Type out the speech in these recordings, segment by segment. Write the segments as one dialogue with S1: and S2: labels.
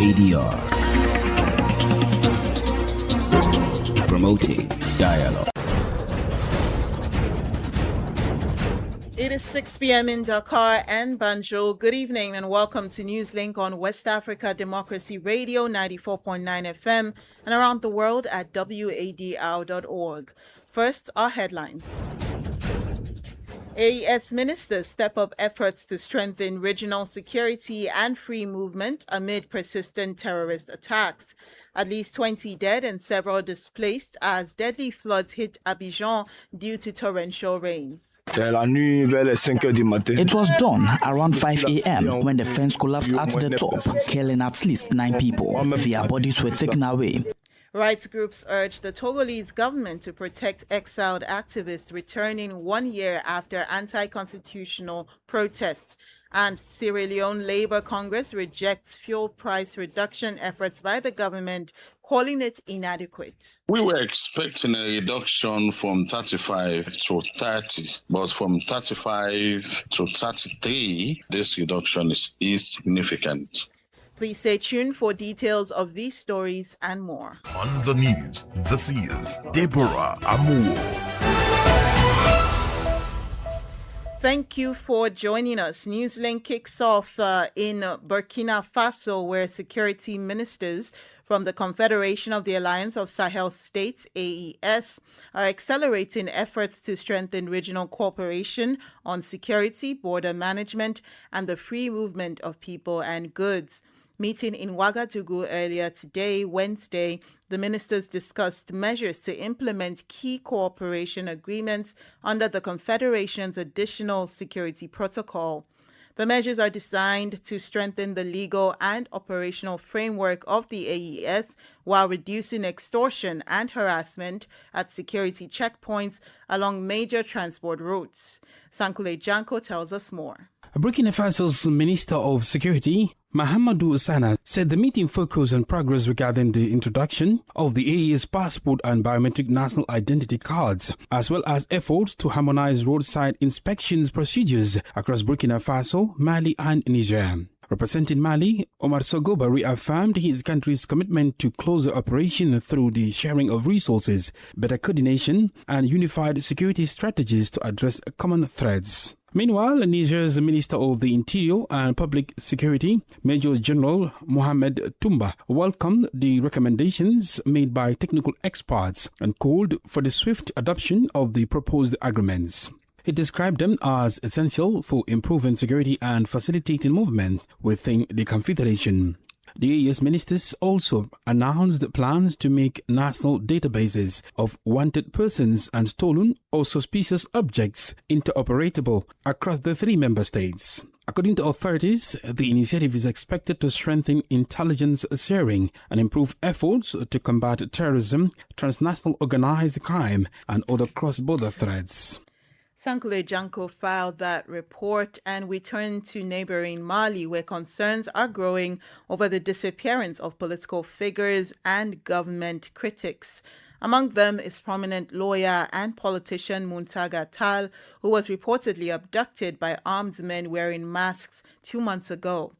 S1: ADR. Promoting dialogue.
S2: It is 6 p.m. in Dakar and Banjul. Good evening and welcome to Newslink on West Africa Democracy Radio 94.9 FM and around the world at wadr.org. First, our headlines. AES ministers step up efforts to strengthen regional security and free movement amid persistent terrorist attacks. At least 20 dead and several displaced as deadly floods hit Abidjan due to torrential rains.
S3: It was dawn around 5 a.m. when the fence collapsed at the top, killing at least 9 people. Their bodies were taken away.
S2: Rights groups urge the Togolese government to protect exiled activists returning 1 year after anti-constitutional protests. And Sierra Leone Labour Congress rejects fuel price reduction efforts by the government, calling it inadequate.
S4: We were expecting a reduction from 35 to 30, but from 35 to 33, this reduction is significant.
S2: Please stay tuned for details of these stories and more.
S5: On the news, this is Deborah Amour.
S2: Thank you for joining us. Newslink kicks off in Burkina Faso, where security ministers from the Confederation of the Alliance of Sahel States, AES, are accelerating efforts to strengthen regional cooperation on security, border management, and the free movement of people and goods. Meeting in Ouagadougou earlier today, Wednesday, the ministers discussed measures to implement key cooperation agreements under the Confederation's additional security protocol. The measures are designed to strengthen the legal and operational framework of the AES while reducing extortion and harassment at security checkpoints along major transport routes. Sankule Janko tells us more.
S6: Burkina Faso's Minister of Security, Mahamadou Sana, said the meeting focused on progress regarding the introduction of the AES passport and biometric national identity cards, as well as efforts to harmonize roadside inspections procedures across Burkina Faso, Mali, and Niger. Representing Mali, Omar Sogoba reaffirmed his country's commitment to closer operation through the sharing of resources, better coordination, and unified security strategies to address common threats. Meanwhile, Niger's Minister of the Interior and Public Security, Major General Mohamed Toumba, welcomed the recommendations made by technical experts and called for the swift adoption of the proposed agreements. He described them as essential for improving security and facilitating movement within the Confederation. The AES ministers also announced plans to make national databases of wanted persons and stolen or suspicious objects interoperable across the 3 member states. According to authorities, the initiative is expected to strengthen intelligence sharing and improve efforts to combat terrorism, transnational organized crime, and other cross-border threats.
S2: Sankule Janko filed that report, and we turn to neighboring Mali, where concerns are growing over the disappearance of political figures and government critics. Among them is prominent lawyer and politician Muntaga Tall, who was reportedly abducted by armed men wearing masks 2 months ago.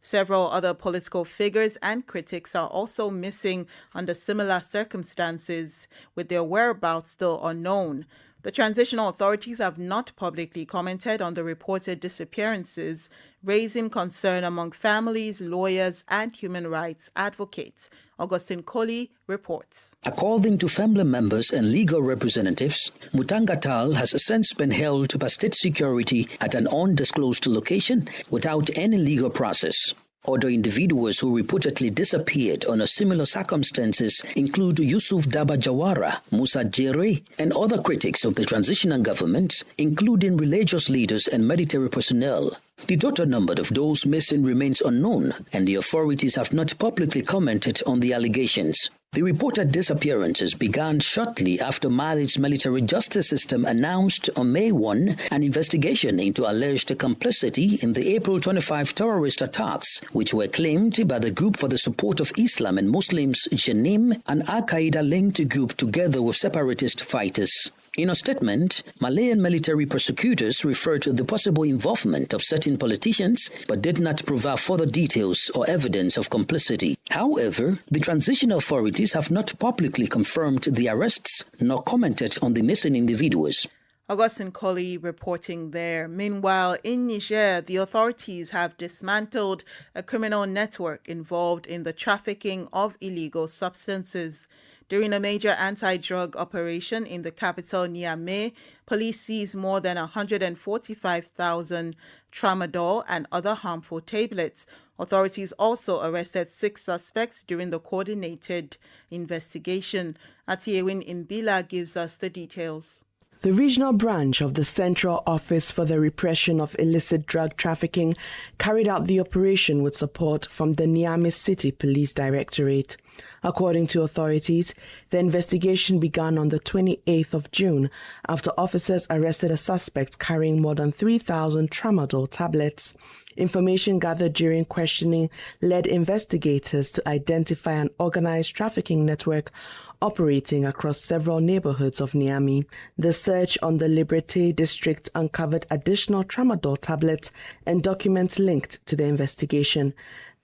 S2: Several other political figures and critics are also missing under similar circumstances, with their whereabouts still unknown. The transitional authorities have not publicly commented on the reported disappearances, raising concern among families, lawyers, and human rights advocates. Augustine Colley reports.
S7: According to family members and legal representatives, Mutanga Tal has since been held by state security at an undisclosed location without any legal process. Other individuals who reportedly disappeared under similar circumstances include Yusuf Daba Jawara, Musa Jere, and other critics of the transitional government, including religious leaders and military personnel. The total number of those missing remains unknown, and the authorities have not publicly commented on the allegations. The reported disappearances began shortly after Mali's military justice system announced on May 1 an investigation into alleged complicity in the April 25 terrorist attacks, which were claimed by the Group for the Support of Islam and Muslims, JANIM, an Al-Qaeda-linked group together with separatist fighters. In a statement, Malayan military prosecutors referred to the possible involvement of certain politicians but did not provide further details or evidence of complicity. However, the transition authorities have not publicly confirmed the arrests nor commented on the missing individuals.
S2: Augustine Colley reporting there. Meanwhile, in Niger, the authorities have dismantled a criminal network involved in the trafficking of illegal substances. During a major anti-drug operation in the capital Niamey, police seized more than 145,000 tramadol and other harmful tablets. Authorities also arrested 6 suspects during the coordinated investigation. Atiewin Imbila gives us the details.
S1: The regional branch of the Central Office for the Repression of Illicit Drug Trafficking carried out the operation with support from the Niamey City Police Directorate. According to authorities, the investigation began on the 28th of June after officers arrested a suspect carrying more than 3,000 tramadol tablets. Information gathered during questioning led investigators to identify an organized trafficking network operating across several neighborhoods of Niamey. The search on the Liberté district uncovered additional tramadol tablets and documents linked to the investigation.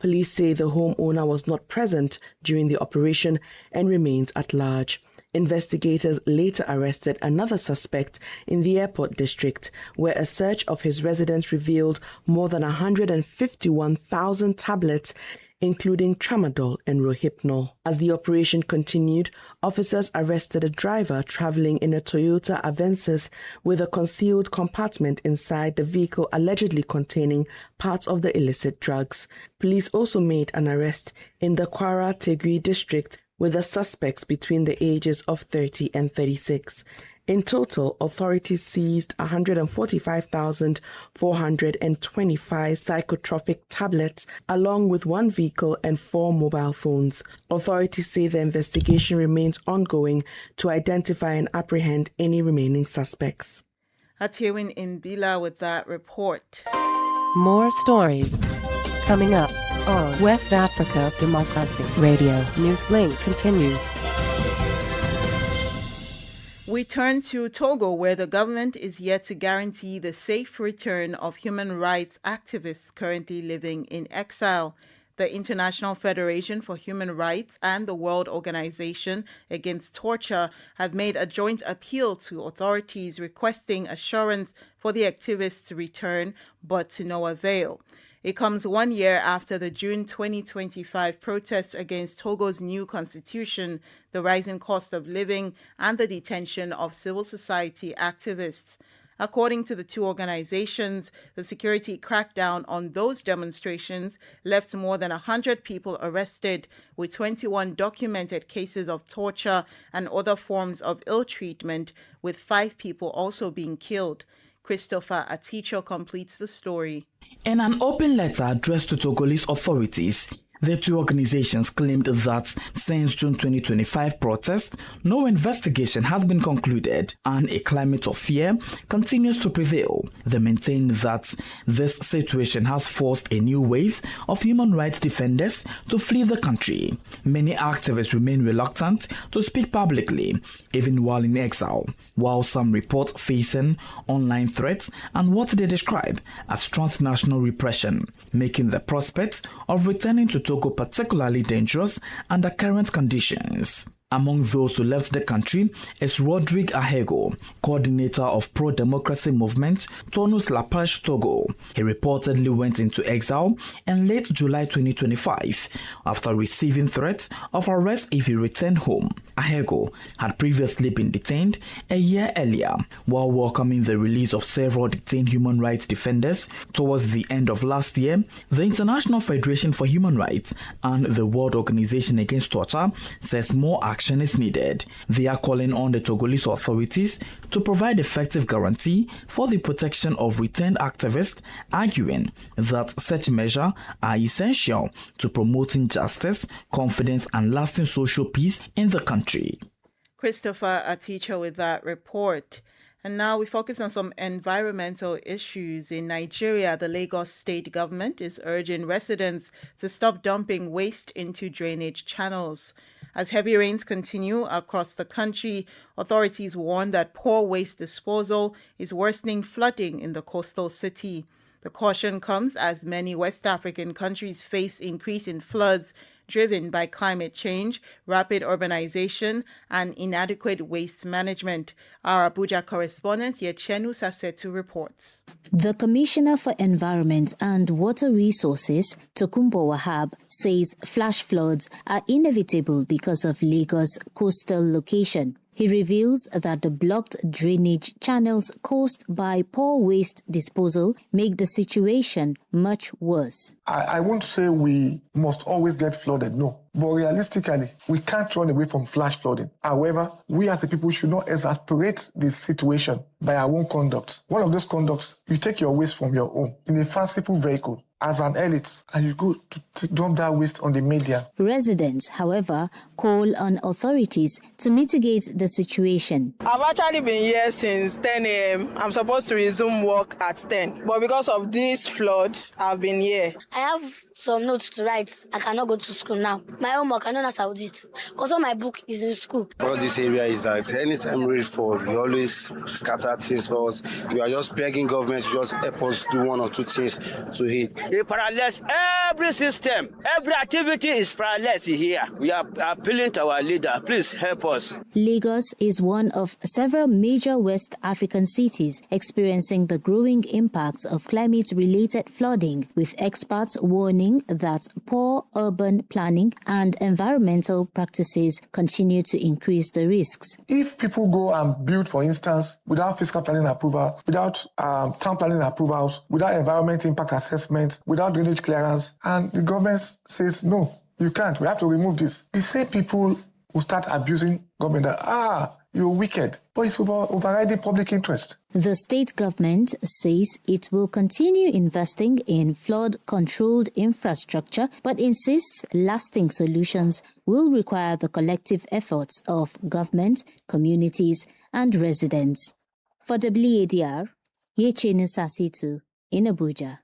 S1: Police say the homeowner was not present during the operation and remains at large. Investigators later arrested another suspect in the airport district, where a search of his residence revealed more than 151,000 tablets, including tramadol and rohypnol. As the operation continued, officers arrested a driver traveling in a Toyota Avensis with a concealed compartment inside the vehicle allegedly containing parts of the illicit drugs. Police also made an arrest in the Kwara Tegui district with the suspects between the ages of 30 and 36. In total, authorities seized 145,425 psychotropic tablets, along with 1 vehicle and 4 mobile phones. Authorities say the investigation remains ongoing to identify and apprehend any remaining suspects.
S2: Atiewin Imbila with that report.
S8: More stories coming up on West Africa Democracy Radio. Newslink continues.
S2: We turn to Togo, where the government is yet to guarantee the safe return of human rights activists currently living in exile. The International Federation for Human Rights and the World Organization Against Torture have made a joint appeal to authorities requesting assurance for the activists to return, but to no avail. It comes 1 year after the June 2025 protests against Togo's new constitution, the rising cost of living, and the detention of civil society activists. According to the two organizations, the security crackdown on those demonstrations left more than 100 people arrested, with 21 documented cases of torture and other forms of ill treatment, with 5 people also being killed. Christopher Aticho completes the story.
S3: In an open letter addressed to Togolese authorities, the two organizations claimed that since June 2025 protests, no investigation has been concluded and a climate of fear continues to prevail. They maintain that this situation has forced a new wave of human rights defenders to flee the country. Many activists remain reluctant to speak publicly, even while in exile, while some report facing online threats and what they describe as transnational repression, making the prospect of returning to Togo particularly dangerous under current conditions. Among those who left the country is Rodrigue Ahego, coordinator of pro-democracy movement Tonus La Page Togo. He reportedly went into exile in late July 2025 after receiving threats of arrest if he returned home. Ahego had previously been detained a year earlier while welcoming the release of several detained human rights defenders towards the end of last year. The International Federation for Human Rights and the World Organization Against Torture says more action is needed. They are calling on the Togolese authorities to provide effective guarantee for the protection of returned activists, arguing that such measures are essential to promoting justice, confidence, and lasting social peace in the country.
S2: Christopher Aticho with that report. And now we focus on some environmental issues. In Nigeria, the Lagos state government is urging residents to stop dumping waste into drainage channels. As heavy rains continue across the country, authorities warn that poor waste disposal is worsening flooding in the coastal city. The caution comes as many West African countries face increase in floods driven by climate change, rapid urbanization, and inadequate waste management. Our Abuja correspondent Yechenu Sasetu reports.
S9: The Commissioner for Environment and Water Resources, Tokumbo Wahab, says flash floods are inevitable because of Lagos' coastal location. He reveals that the blocked drainage channels caused by poor waste disposal make the situation much worse.
S10: I won't say we must always get flooded, no. But realistically, we can't run away from flash flooding. However, we as a people should not exasperate this situation by our own conduct. One of those conducts, you take your waste from your home in a fanciful vehicle as an elite, and you go to dump that waste on the media.
S9: Residents, however, call on authorities to mitigate the situation.
S11: I've actually been here since 10 a.m. I'm supposed to resume work at 10. But because of this flood, I've been here.
S12: I have some notes to write. I cannot go to school now. My homework, I don't know how to do it. Because all my book is in school.
S13: All this area is that anytime we fall, we always scatter things for us. We are just begging government to just help us do one or two things to hit.
S14: They paralyze every system. Every activity is paralyzed here. We are appealing to our leader. Please help us.
S9: Lagos is one of several major West African cities experiencing the growing impacts of climate-related flooding, with experts warning that poor urban planning and environmental practices continue to increase the risks.
S10: If people go and build, for instance, without fiscal planning approval, without town planning approvals, without environment impact assessment, without drainage clearance, and the government says, no, you can't, we have to remove this. The same people will start abusing government that, you're wicked, but it's overriding public interest.
S9: The state government says it will continue investing in flood-controlled infrastructure, but insists lasting solutions will require the collective efforts of government, communities, and residents. For WADR, Yechenu Sasitu in Abuja.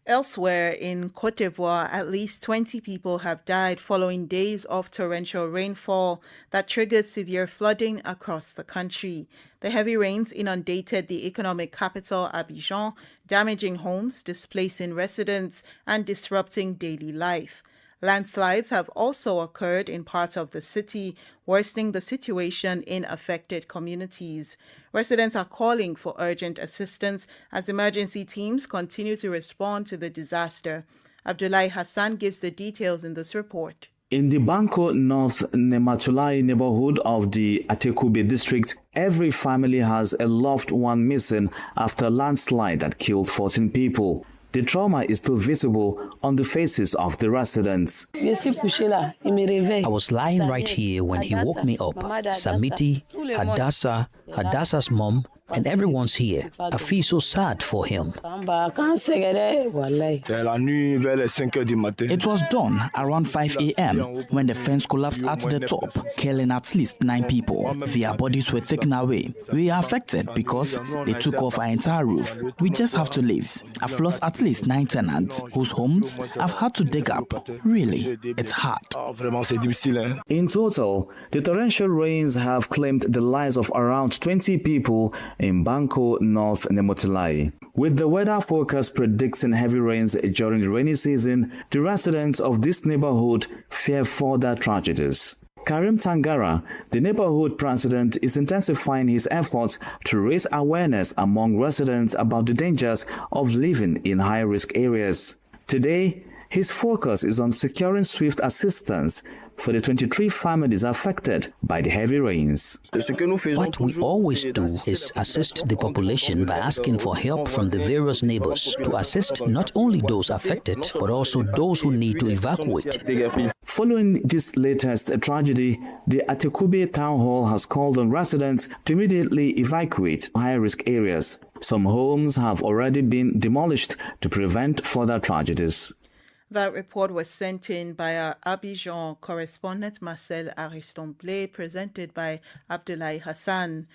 S2: Elsewhere in Cote d'Ivoire, at least 20 people have died following days of torrential rainfall that triggered severe flooding across the country. The heavy rains inundated the economic capital, Abidjan, damaging homes, displacing residents, and disrupting daily life. Landslides have also occurred in parts of the city, worsening the situation in affected communities. Residents are calling for urgent assistance as emergency teams continue to respond to the disaster. Abdullahi Hassan gives the details in this report.
S3: In the Banko North Nematulai neighborhood of the Atekube district, every family has a loved one missing after a landslide that killed 14 people. The trauma is still visible on the faces of the residents.
S7: I was lying right here when he woke me up. Samiti, Hadassa's mom, and everyone's here. I feel so sad for him.
S3: It was dawn around 5 a.m. when the fence collapsed at the top, killing at least 9 people. Their bodies were taken away. We are affected because they took off our entire roof. We just have to leave. I've lost at least 9 tenants whose homes I've had to dig up. Really, it's hard.
S15: In total, the torrential rains have claimed the lives of around 20 people in Banko North Nemotilai. With the weather forecast predicting heavy rains during the rainy season, the residents of this neighborhood fear further tragedies. Karim Tangara, the neighborhood president, is intensifying his efforts to raise awareness among residents about the dangers of living in high-risk areas. Today, his focus is on securing swift assistance for the 23 families affected by the heavy rains.
S7: What we always do is assist the population by asking for help from the various neighbors to assist not only those affected, but also those who need to evacuate.
S15: Following this latest tragedy, the Atekube Town Hall has called on residents to immediately evacuate high-risk areas. Some homes have already been demolished to prevent further tragedies.
S2: That report was sent in by our Abidjan correspondent Marcel Aristomble, presented by Abdullahi Hassan.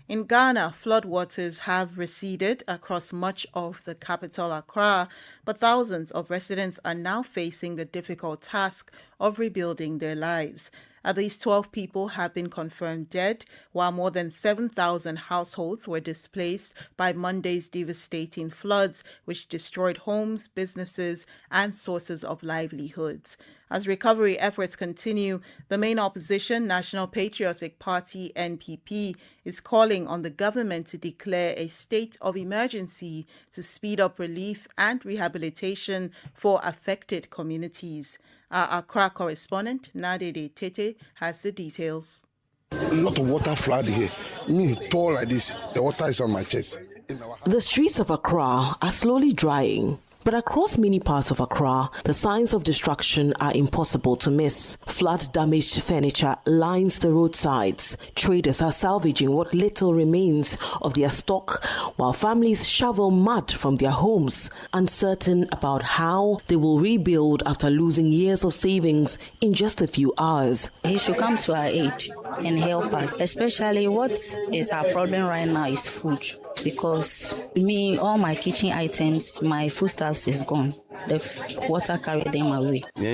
S2: In Ghana, floodwaters have receded across much of the capital, Accra, but thousands of residents are now facing the difficult task of rebuilding their lives. At least 12 people have been confirmed dead, while more than 7,000 households were displaced by Monday's devastating floods, which destroyed homes, businesses, and sources of livelihoods. As recovery efforts continue, the main opposition, National Patriotic Party (NPP), is calling on the government to declare a state of emergency to speed up relief and rehabilitation for affected communities. Our Accra correspondent, Nadede Tete, has the details.
S16: A lot of water flood here. Me, tall like this, the water is on my chest.
S17: The streets of Accra are slowly drying. But across many parts of Accra, the signs of destruction are impossible to miss. Flood-damaged furniture lines the roadsides. Traders are salvaging what little remains of their stock, while families shovel mud from their homes, uncertain about how they will rebuild after losing years of savings in just a few hours.
S18: He should come to our aid and help us, especially what is our problem right now is food. Because all my kitchen items, my foodstuffs is gone. The water carried them away.
S3: We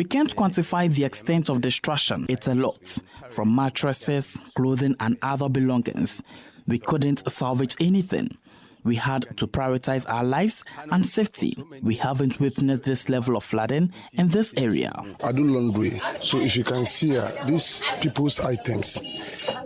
S3: can't quantify the extent of destruction. It's a lot. From mattresses, clothing, and other belongings. We couldn't salvage anything. We had to prioritize our lives and safety. We haven't witnessed this level of flooding in this area.
S16: I do laundry, so if you can see these people's items,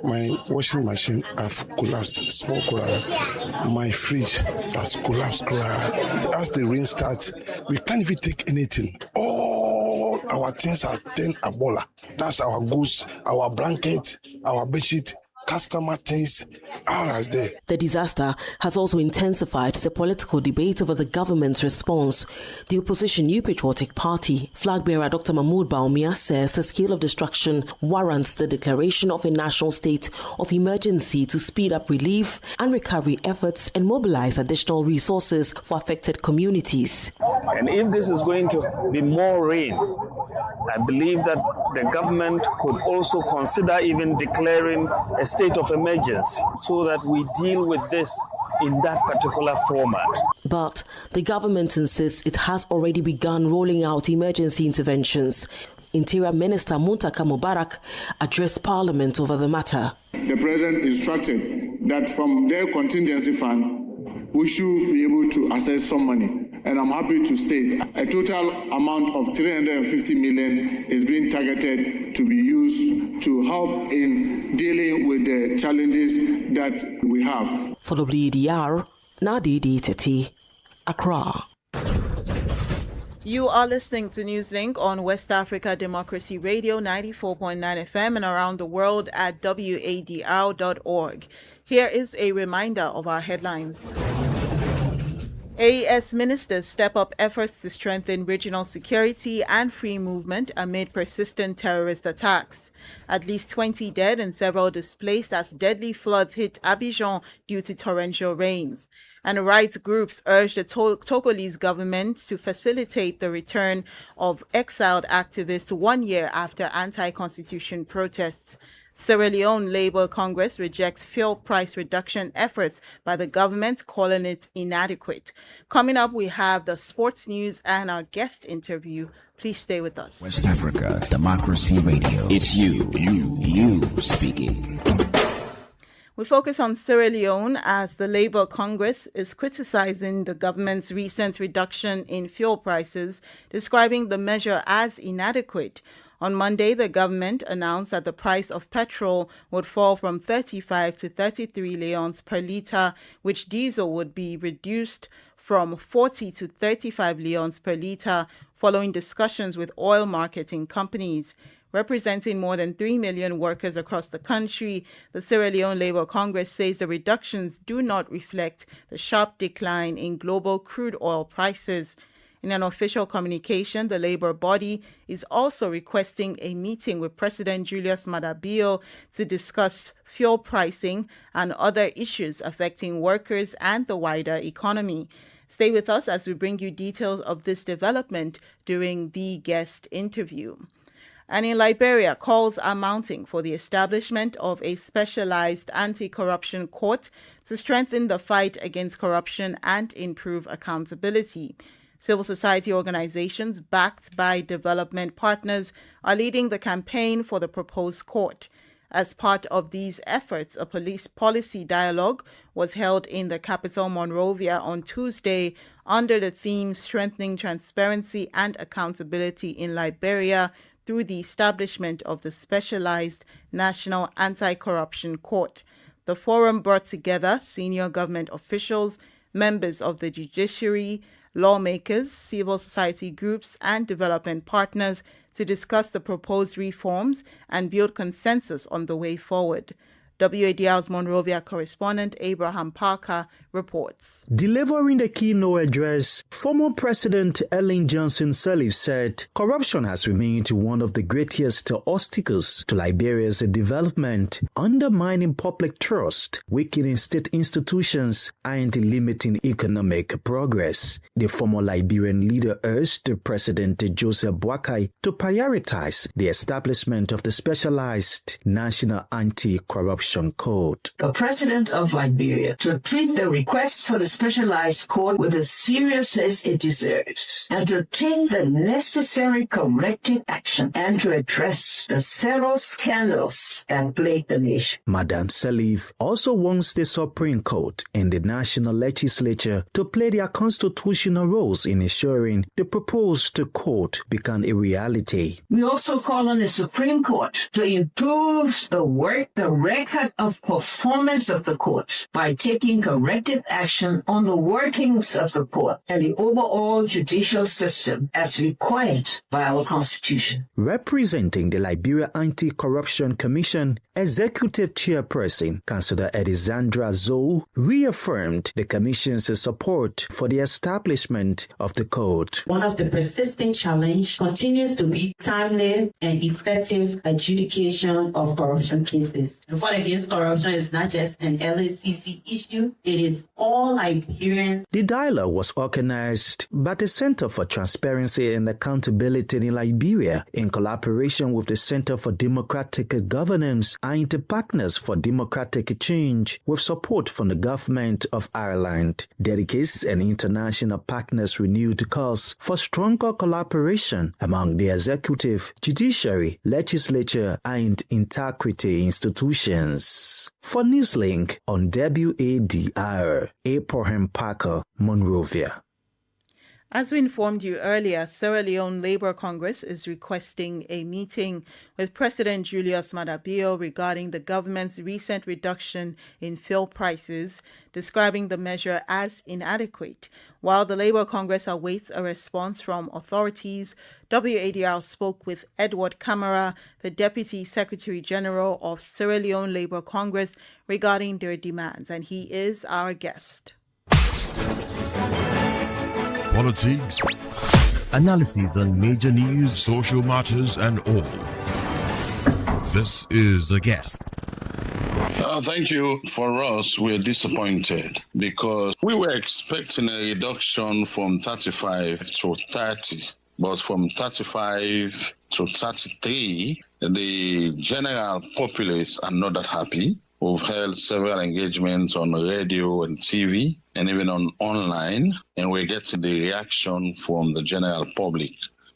S16: my washing machine have collapsed, small collapse. My fridge has collapsed. As the rain starts, we can't even take anything. All our things are turned abola. That's our goods, our blanket, our bedsheet. Customer things, all as there.
S17: The disaster has also intensified the political debate over the government's response. The opposition New Patriotic Party flag bearer Dr. Mahmoud Baumia says the scale of destruction warrants the declaration of a national state of emergency to speed up relief and recovery efforts and mobilize additional resources for affected communities.
S19: And if this is going to be more rain, I believe that the government could also consider even declaring a state of emergency so that we deal with this in that particular format.
S17: But the government insists it has already begun rolling out emergency interventions. Interior Minister Muntaka Mubarak addressed Parliament over the matter.
S20: The President instructed that from their contingency fund, we should be able to access some money. And I'm happy to state a total amount of 350 million is being targeted to be used to help in dealing with the challenges that we have.
S17: For WDR, Nadede Tete, Accra.
S2: You are listening to Newslink on West Africa Democracy Radio 94.9 FM and around the world at wadr.org. Here is a reminder of our headlines. AES ministers step up efforts to strengthen regional security and free movement amid persistent terrorist attacks. At least 20 dead and several displaced as deadly floods hit Abidjan due to torrential rains. And rights groups urge the Togolese government to facilitate the return of exiled activists 1 year after anti-constitution protests. Sierra Leone Labour Congress rejects fuel price reduction efforts by the government, calling it inadequate. Coming up, we have the sports news and our guest interview. Please stay with us.
S21: West Africa Democracy Radio. It's you speaking.
S2: We focus on Sierra Leone as the Labour Congress is criticizing the government's recent reduction in fuel prices, describing the measure as inadequate. On Monday, the government announced that the price of petrol would fall from 35 to 33 leons per litre, which diesel would be reduced from 40 to 35 leons per litre, following discussions with oil marketing companies. Representing more than 3 million workers across the country, the Sierra Leone Labour Congress says the reductions do not reflect the sharp decline in global crude oil prices. In an official communication, the labor body is also requesting a meeting with President Julius Maada Bio to discuss fuel pricing and other issues affecting workers and the wider economy. Stay with us as we bring you details of this development during the guest interview. And in Liberia, calls are mounting for the establishment of a specialized anti-corruption court to strengthen the fight against corruption and improve accountability. Civil society organizations backed by development partners are leading the campaign for the proposed court. As part of these efforts, a police policy dialogue was held in the capital Monrovia on Tuesday under the theme Strengthening Transparency and Accountability in Liberia through the establishment of the Specialized National Anti-Corruption Court. The forum brought together senior government officials, members of the judiciary, lawmakers, civil society groups, and development partners to discuss the proposed reforms and build consensus on the way forward. WADR's Monrovia correspondent Abraham Parker reports.
S4: Delivering the keynote address, former President Ellen Johnson Sirleaf said corruption has remained one of the greatest obstacles to Liberia's development, undermining public trust, weakening state institutions, and limiting economic progress. The former Liberian leader urged President Joseph Boakai to prioritize the establishment of the Specialized National Anti-Corruption Court.
S22: The President of Liberia to treat the request for the Specialized Court with the seriousness it deserves, and to take the necessary corrective action and to address the several scandals that plague the nation.
S4: Madam Sirleaf also wants the Supreme Court and the National Legislature to play their constitutional roles in ensuring the proposed court become a reality.
S22: We also call on the Supreme Court to improve the record of performance of the court by taking corrective action on the workings of the court and the overall judicial system as required by our Constitution.
S4: Representing the Liberia Anti-Corruption Commission, Executive Chairperson, Councillor Edisandra Zoe, reaffirmed the Commission's support for the establishment of the court.
S23: One of the persisting challenges continues to be timely and effective adjudication of corruption cases. The fight against corruption is not just an LACC issue, it is all Liberians.
S4: The dialogue was organized by the Center for Transparency and Accountability in Liberia in collaboration with the Center for Democratic Governance and the Partners for Democratic Change with support from the Government of Ireland. Delegates and international partners renewed calls for stronger collaboration among the executive, judiciary, legislature, and integrity institutions. For Newslink on WADR, Abraham Parker, Monrovia.
S2: As we informed you earlier, Sierra Leone Labour Congress is requesting a meeting with President Julius Maada Bio regarding the government's recent reduction in fuel prices, describing the measure as inadequate. While the Labour Congress awaits a response from authorities, WADR spoke with Edward Camara, the Deputy Secretary General of Sierra Leone Labour Congress, regarding their demands, and he is our guest.
S5: Politics, analysis on major news, social matters, and all. This is a guest.
S24: Thank you. For us, we're disappointed because we were expecting a reduction from 35 to 30, but from 35 to 33, the general populace are not that happy. We've held several engagements on radio and TV and even on online, and we're getting the reaction from the general public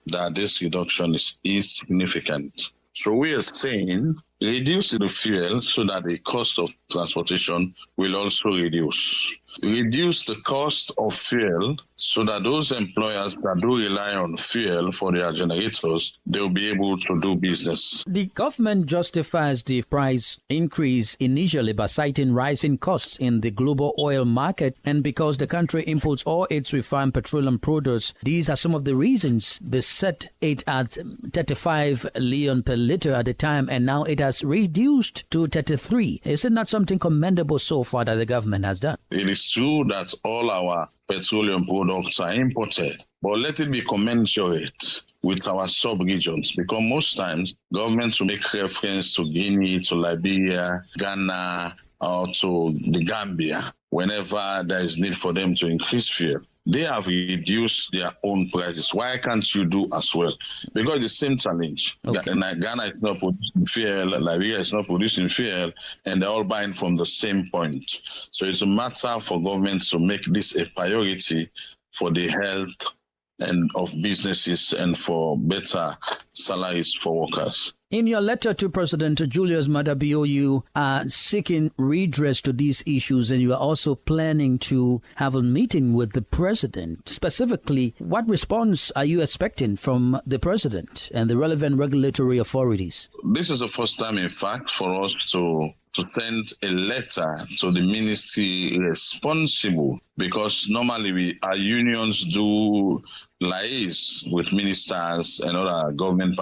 S24: that this reduction is significant. So we are saying reduce the fuel so that the cost of transportation will also reduce. Reduce the cost of fuel so that those employers that do rely on fuel for their generators, they'll be able to do business.
S25: The government justifies the price increase initially by citing rising costs in the global oil market, and because the country imports all its refined petroleum products. These are some of the reasons. They set it at 35 leon per liter at the time, and now it has reduced to 33. Is it not something commendable so far that the government has done?
S24: It is true that all our petroleum products are imported, but let it be commensurate with our sub-regions, because most times governments will make reference to Guinea, to Liberia, Ghana, or to the Gambia whenever there is need for them to increase fuel. They have reduced their own prices. Why can't you do as well? Because the same challenge. Okay. Ghana is not producing fuel, Liberia is not producing fuel, and they're all buying from the same point. So it's a matter for government to make this a priority for the health and of businesses and for better salaries for workers.
S25: In your letter to President Julius Maada Bio, you are seeking redress to these issues, and you are also planning to have a meeting with the president. Specifically, what response are you expecting from the president and the relevant regulatory authorities?
S24: This is the first time, in fact, for us to send a letter to the ministry responsible, because normally our unions do liaise with ministers and other government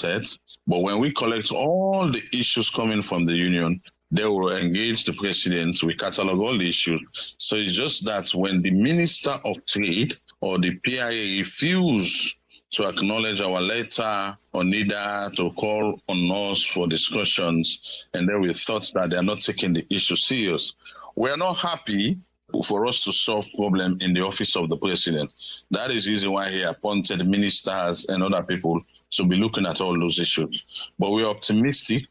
S24: heads. But when we collect all the issues coming from the union, they will engage the president. We catalog all the issues. So it's just that when the Minister of Trade or the PIA refuse to acknowledge our letter or neither to call on us for discussions, and then we thought that they are not taking the issue serious. We are not happy for us to solve problem in the office of the president. That is the reason why he appointed ministers and other people to be looking at all those issues. But we are optimistic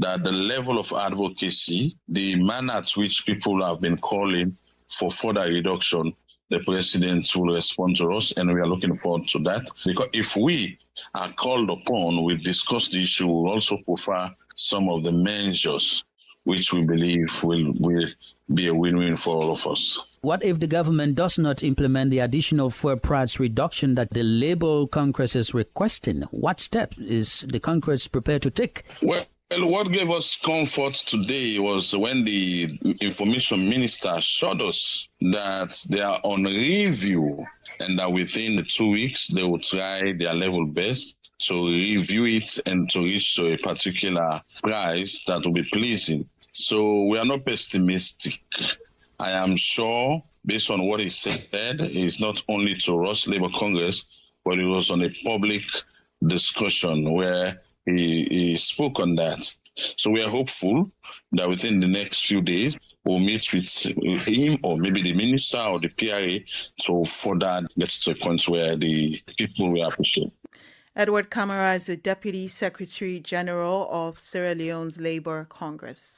S24: that the level of advocacy, the manner at which people have been calling for further reduction, the president will respond to us, and we are looking forward to that. Because if we are called upon, we discuss the issue, we'll also prefer some of the measures which we believe will be a win-win for all of us.
S25: What if the government does not implement the additional fuel price reduction that the Labour Congress is requesting? What steps is the Congress prepared to take?
S24: Well, what gave us comfort today was when the information minister assured us that they are on review and that within the 2 weeks they will try their level best to review it and to reach to a particular price that will be pleasing. So we are not pessimistic. I am sure, based on what he said, it's not only to us, Labour Congress, but it was on a public discussion where he spoke on that. So we are hopeful that within the next few days, we'll meet with him or maybe the minister or the PRA to further get to a point where the people will appreciate.
S2: Edward Kamara is the Deputy Secretary General of Sierra Leone's Labour Congress.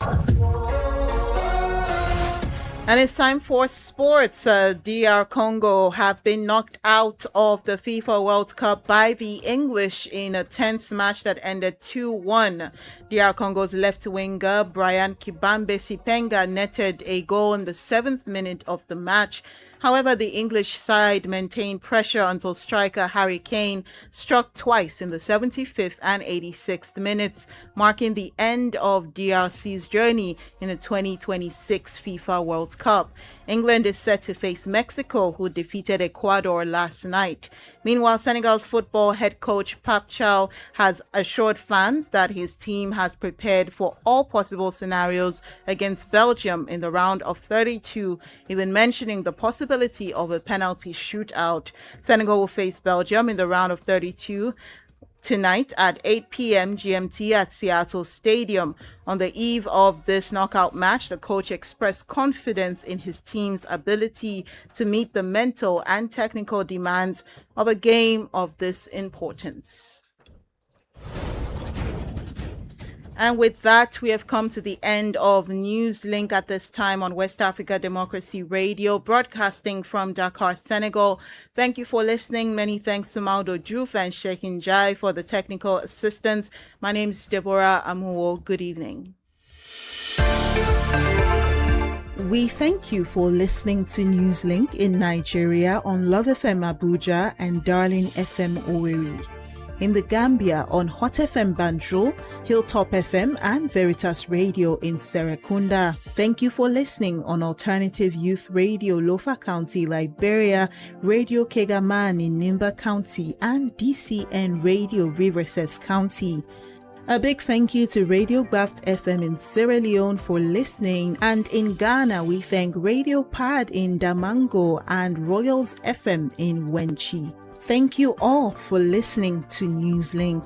S2: And it's time for sports. DR Congo have been knocked out of the FIFA World Cup by the English in a tense match that ended 2-1. DR Congo's left winger Brian Kibambe Sipenga netted a goal in the 7th minute of the match. However, the English side maintained pressure until striker Harry Kane struck twice in the 75th and 86th minutes, marking the end of DRC's journey in the 2026 FIFA World Cup. England is set to face Mexico, who defeated Ecuador last night. Meanwhile, Senegal's football head coach Pape Thiaw has assured fans that his team has prepared for all possible scenarios against Belgium in the round of 32, even mentioning the possibility of a penalty shootout. Senegal will face Belgium in the round of 32 tonight at 8 p.m. GMT at Seattle Stadium. On the eve of this knockout match, the coach expressed confidence in his team's ability to meet the mental and technical demands of a game of this importance. And with that, we have come to the end of Newslink at this time on West Africa Democracy Radio, broadcasting from Dakar, Senegal. Thank you for listening. Many thanks to Maudo Juf and Sheikh Jai for the technical assistance. My name is Deborah Amuwo. Good evening. We thank you for listening to Newslink in Nigeria on Love FM Abuja and Darling FM Owerri. In the Gambia on Hot FM Banjul, Hilltop FM and Veritas Radio in Serekunda. Thank you for listening on Alternative Youth Radio Lofa County, Liberia, Radio Kegaman in Nimba County and DCN Radio Riverses County. A big thank you to Radio Baft FM in Sierra Leone for listening, and in Ghana we thank Radio Pad in Damango and Royals FM in Wenchi. Thank you all for listening to Newslink.